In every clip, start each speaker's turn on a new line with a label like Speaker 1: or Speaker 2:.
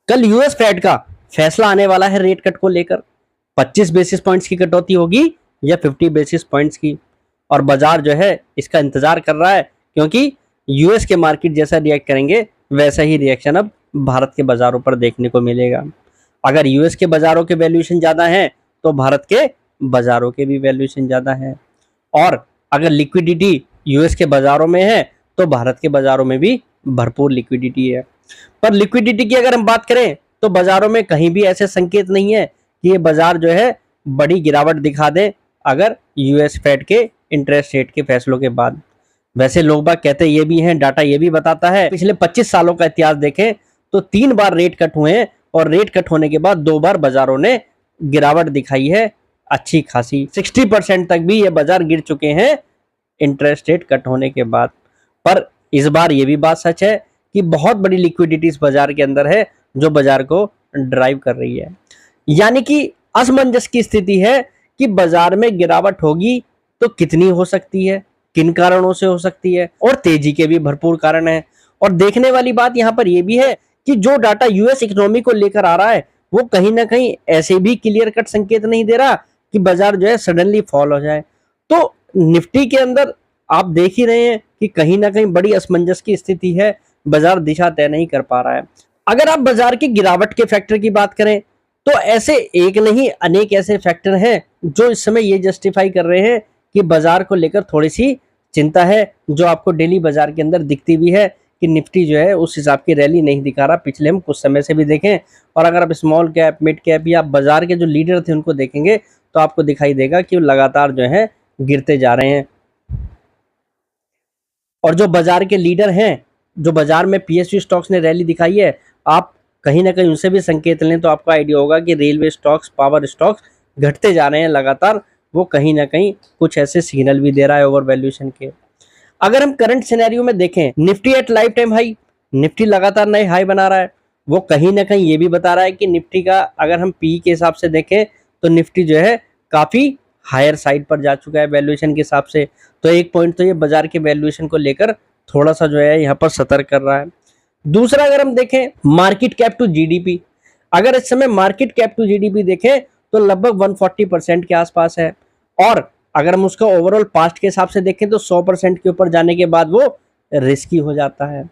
Speaker 1: कल US Fed का फैसला आने वाला है रेट कट को लेकर। 25 बेसिस पॉइंट्स की कटौती होगी या 50 बेसिस पॉइंट्स की, और बाजार जो है इसका इंतजार कर रहा है, क्योंकि यूएस के मार्केट जैसा रिएक्ट करेंगे वैसा ही रिएक्शन अब भारत के बाजारों पर देखने को मिलेगा। अगर यूएस के बाजारों के वैल्यूएशन ज्यादा है तो भारत के बाजारों के भी वैल्यूएशन ज्यादा है, और अगर लिक्विडिटी यूएस के बाजारों में है तो भारत के बाजारों में भी भरपूर लिक्विडिटी है। पर लिक्विडिटी की अगर हम बात करें तो बाजारों में कहीं भी ऐसे संकेत नहीं है कि ये बाजार जो है बड़ी गिरावट दिखा दे अगर यूएस फेड के इंटरेस्ट रेट के फैसलों के बाद। वैसे लोग बाग कहते ये भी हैं, डाटा ये भी बताता है, पिछले 25 सालों का इतिहास देखें तो 3 बार रेट कट हुए हैं, और रेट कट होने के बाद 2 बार बाजारों ने गिरावट दिखाई है अच्छी खासी। 60% तक भी ये बाजार गिर चुके हैं इंटरेस्ट रेट कट होने के बाद। पर इस बार ये भी बात सच है कि बहुत बड़ी लिक्विडिटी इस बाजार के अंदर है जो बाजार को ड्राइव कर रही है। यानी कि असमंजस की स्थिति है कि बाजार में गिरावट होगी तो कितनी हो सकती है, किन कारणों से हो सकती है, और तेजी के भी भरपूर कारण है। और देखने वाली बात यहाँ पर यह भी है कि जो डाटा यूएस इकोनॉमी को लेकर आ रहा है वो कहीं ना कहीं ऐसे भी क्लियर कट संकेत नहीं दे रहा कि बाजार जो है सडनली फॉल हो जाए। तो निफ्टी के अंदर आप देख ही रहे हैं कि कहीं ना कहीं बड़ी असमंजस की स्थिति है, बाजार दिशा तय नहीं कर पा रहा है। अगर आप बाजार की गिरावट के फैक्टर की बात करें तो ऐसे एक नहीं अनेक ऐसे फैक्टर हैं जो इस समय ये जस्टिफाई कर रहे हैं कि बाजार को लेकर थोड़ी सी चिंता है, जो आपको डेली बाजार के अंदर दिखती भी है कि निफ्टी जो है उस हिसाब की रैली नहीं दिखा रहा पिछले हम कुछ समय से भी देखें। और अगर आप स्मॉल कैप, मिड कैप या बाजार के जो लीडर थे उनको देखेंगे तो आपको दिखाई देगा कि वो लगातार जो है गिरते जा रहे हैं। और जो बाजार के लीडर हैं, जो बाजार में पीएसयू स्टॉक्स ने रैली दिखाई है, आप कहीं ना कहीं उनसे भी संकेत लें तो आपको आइडिया होगा कि रेलवे स्टॉक्स, पावर स्टॉक्स घटते जा रहे हैं लगातार। वो कहीं ना कहीं कुछ ऐसे सिग्नल भी दे रहा है ओवर वैल्यूएशन के। अगर हम करंट सिनेरियो में देखें, Nifty at life time high, Nifty लगातार नए हाई बना रहा है। वो कहीं ना कहीं ये भी बता रहा है कि निफ्टी का अगर हम पी के हिसाब से देखें तो निफ्टी जो है काफी हायर साइड पर जा चुका है वैल्यूएशन के हिसाब से। तो एक पॉइंट तो ये बाजार के वैल्यूएशन को लेकर थोड़ा सा जो है यहाँ पर सतर्क कर रहा है। दूसरा, अगर हम देखें मार्केट कैप टू जीडीपी, अगर इस समय मार्केट कैप टू जीडीपी देखें तो लगभग 140% के आसपास है, और अगर हम उसका ओवरऑल पास्ट के हिसाब से देखें तो 100% के ऊपर जाने के बाद वो रिस्की हो जाता है।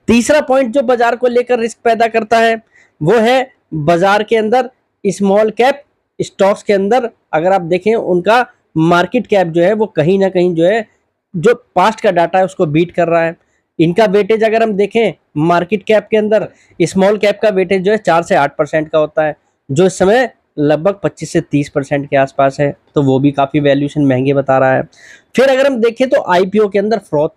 Speaker 1: तीसरा पॉइंट जो बाजार को लेकर रिस्क पैदा करता है वो है बाजार के अंदर स्मॉल कैप स्टॉक्स के अंदर अगर आप देखें उनका मार्केट कैप जो है वो कहीं ना कहीं जो है जो पास्ट का डाटा है उसको बीट कर रहा है। इनका वेटेज अगर हम देखें मार्केट कैप के अंदर, स्मॉल कैप का वेटेज जो है 4 से 8% का होता है, जो इस समय लगभग 25 से 30% के आसपास है। तो वो भी काफी वैल्यूएशन महंगे बता रहा है। फिर अगर हम देखें तो आईपीओ के अंदर फ्रोथ,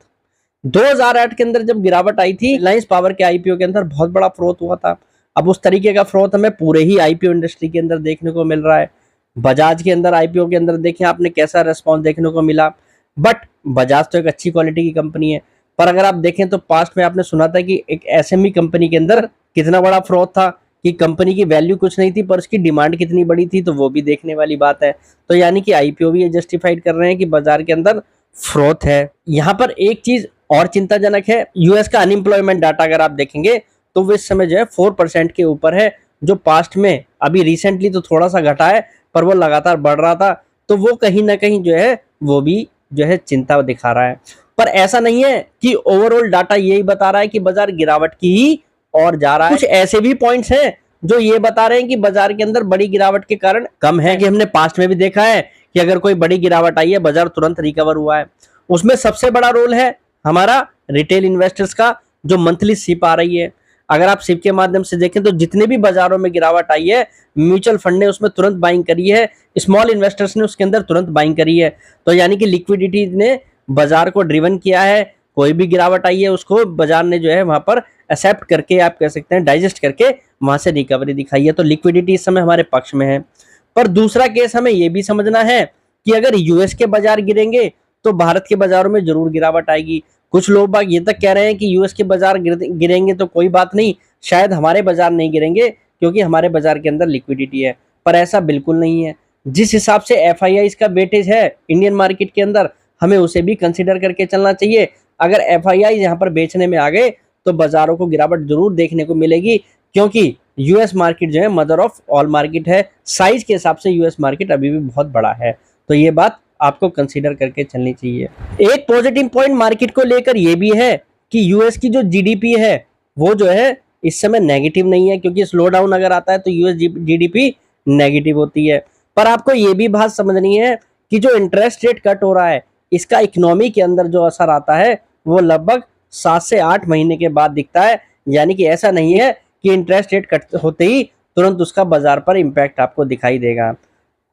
Speaker 1: 2008 के अंदर जब गिरावट आई थी रिलायंस पावर के आईपीओ के अंदर बहुत बड़ा फ्रोथ हुआ था। अब उस तरीके का फ्रोथ हमें पूरे ही आईपीओ इंडस्ट्री के अंदर देखने को मिल रहा है। बजाज के अंदर आईपीओ के अंदर देखें आपने कैसा रेस्पॉन्स देखने को मिला। बट बजाज तो एक अच्छी क्वालिटी की कंपनी है, पर अगर आप देखें तो पास्ट में आपने सुना था कि एक एसएमई कंपनी के अंदर कितना बड़ा फ्रॉड था कि कंपनी की वैल्यू कुछ नहीं थी पर उसकी डिमांड कितनी बड़ी थी, तो वो भी देखने वाली बात है। तो यानी कि आईपीओ भी ये जस्टिफाइड कर रहे हैं कि बाजार के अंदर फ्रॉड है। यहाँ पर एक चीज और चिंताजनक है, यूएस का अनएम्प्लॉयमेंट डाटा अगर आप देखेंगे तो वो इस समय जो है 4% के ऊपर है, जो पास्ट में अभी रिसेंटली तो थोड़ा सा घटा है पर वो लगातार बढ़ रहा था। तो वो कहीं ना कहीं जो है वो भी जो है चिंता दिखा रहा है। पर ऐसा नहीं है कि ओवरऑल डाटा यही बता रहा है कि बाजार गिरावट की ही और जा रहा है। कुछ ऐसे भी पॉइंट्स हैं जो ये बता रहे हैं कि बाजार के अंदर बड़ी गिरावट के कारण कम है, कि हमने पास्ट में भी देखा है कि अगर कोई बड़ी गिरावट आई है बाजार तुरंत रिकवर हुआ है। उसमें सबसे बड़ा रोल है हमारा रिटेल इन्वेस्टर्स का, जो मंथली सिप आ रही है। अगर आप सिप के माध्यम से देखें तो जितने भी बाजारों में गिरावट आई है म्यूचुअल फंड ने उसमें तुरंत बाइंग करी है, स्मॉल इन्वेस्टर्स ने उसके अंदर तुरंत बाइंग करी है। तो यानी कि लिक्विडिटी ने बाजार को ड्रिवन किया है। कोई भी गिरावट आई है उसको बाजार ने जो है वहां पर एक्सेप्ट करके, आप कह सकते हैं डाइजेस्ट करके, वहां से रिकवरी दिखाई है। तो लिक्विडिटी इस समय हमारे पक्ष में है। पर दूसरा केस हमें यह भी समझना है कि अगर यूएस के बाजार गिरेंगे तो भारत के बाजारों में जरूर गिरावट आएगी। कुछ लोग बाग ये तक कह रहे हैं कि यूएस के बाजार गिरेंगे तो कोई बात नहीं, शायद हमारे बाजार नहीं गिरेंगे क्योंकि हमारे बाजार के अंदर लिक्विडिटी है। पर ऐसा बिल्कुल नहीं है। जिस हिसाब से एफआईआई का वेटेज है इंडियन मार्केट के अंदर, हमें उसे भी कंसीडर करके चलना चाहिए। अगर एफआईआई यहाँ पर बेचने में आ गए तो बाजारों को गिरावट जरूर देखने को मिलेगी, क्योंकि यूएस मार्केट जो है मदर ऑफ ऑल मार्केट है, साइज के हिसाब से यूएस मार्केट अभी भी बहुत बड़ा है। तो ये बात आपको कंसीडर करके चलनी चाहिए। एक पॉजिटिव पॉइंट मार्केट को लेकर ये भी है कि यूएस की जो जीडीपी है वो जो है इस समय नेगेटिव नहीं है, क्योंकि स्लो डाउन अगर आता है तो यूएस जीडीपी नेगेटिव होती है। पर आपको ये भी बात समझनी है कि जो इंटरेस्ट रेट कट हो रहा है इसका इकोनॉमी के अंदर जो असर आता है वो लगभग 7 से 8 महीने के बाद दिखता है। यानी कि ऐसा नहीं है कि इंटरेस्ट रेट कट होते ही तुरंत उसका बाजार पर इम्पैक्ट आपको दिखाई देगा।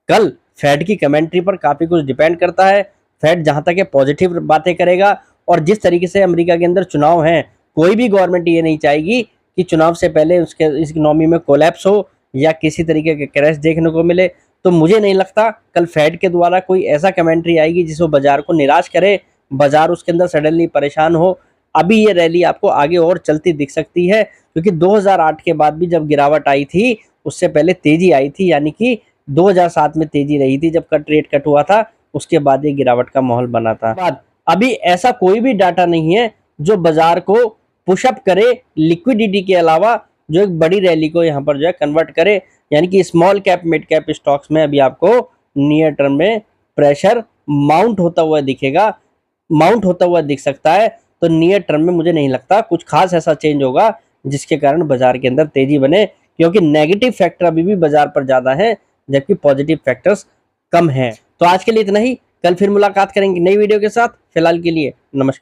Speaker 1: कल फेड की कमेंट्री पर काफ़ी कुछ डिपेंड करता है। फेड जहां तक है पॉजिटिव बातें करेगा, और जिस तरीके से अमेरिका के अंदर चुनाव हैं, कोई भी गवर्नमेंट ये नहीं चाहेगी कि चुनाव से पहले उसके इस इकोनॉमी में कोलैप्स हो या किसी तरीके के क्रैश देखने को मिले। तो मुझे नहीं लगता कल फेड के द्वारा कोई ऐसा कमेंट्री आएगी जिसको बाजार को निराश करे, बाजार उसके अंदर सडनली परेशान हो। अभी ये रैली आपको आगे और चलती दिख सकती है, क्योंकि 2008 के बाद भी जब गिरावट आई थी उससे पहले तेजी आई थी, यानी कि 2007 में तेजी रही थी जब रेट कट हुआ था, उसके बाद ये गिरावट का माहौल बना था। अभी ऐसा कोई भी डाटा नहीं है जो बाजार को पुशअप करे लिक्विडिटी के अलावा, जो एक बड़ी रैली को यहाँ पर जो है कन्वर्ट करे। यानी कि small cap mid cap stocks में अभी आपको नियर टर्म में प्रेशर माउंट होता हुआ दिखेगा, माउंट होता हुआ दिख सकता है। तो नियर टर्म में मुझे नहीं लगता कुछ खास ऐसा चेंज होगा जिसके कारण बाजार के अंदर तेजी बने, क्योंकि नेगेटिव फैक्टर अभी भी बाजार पर ज्यादा है जबकि पॉजिटिव फैक्टर्स कम हैं। तो आज के लिए इतना ही, कल फिर मुलाकात करेंगे नई वीडियो के साथ। फिलहाल के लिए नमस्कार।